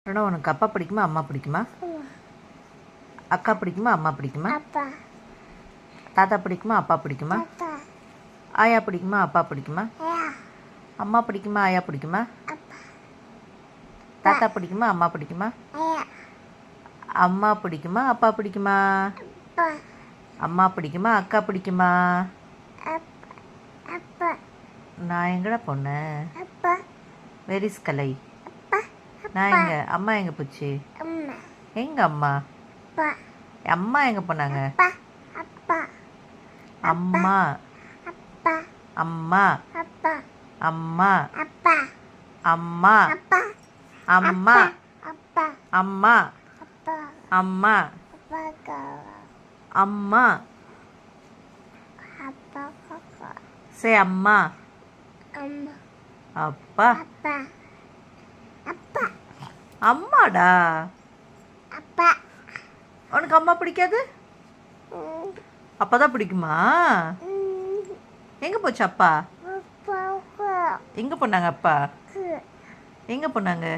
உனக்கு அப்பா பிடிக்குமா அம்மா பிடிக்குமா? அக்கா பிடிக்குமா அம்மா பிடிக்குமா? தாத்தா பிடிக்குமா அப்பா பிடிக்குமா? ஆயா பிடிக்குமா அப்பா பிடிக்குமா? அம்மா பிடிக்குமா ஆயா பிடிக்குமா? தாத்தா பிடிக்குமா அம்மா பிடிக்குமா? அம்மா பிடிக்குமா அப்பா பிடிக்குமா? அம்மா பிடிக்குமா அக்கா பிடிக்குமா? நான் எங்கடா போனேன்? வெரி ஸ்கலை. நான் எங்க அம்மா எங்கே போச்சு? எங்க அம்மா? அம்மா எங்கே போனாங்க? அம்மா அம்மா அம்மா அம்மா அம்மா அம்மா அம்மா அம்மா சே அம்மா அப்பா அம்மாடா. உனக்கு அம்மா பிடிக்காது? அப்பா தான் பிடிக்குமா? எங்கே போச்சு அப்பா? எங்கே போனாங்க அப்பா? எங்கே போனாங்க?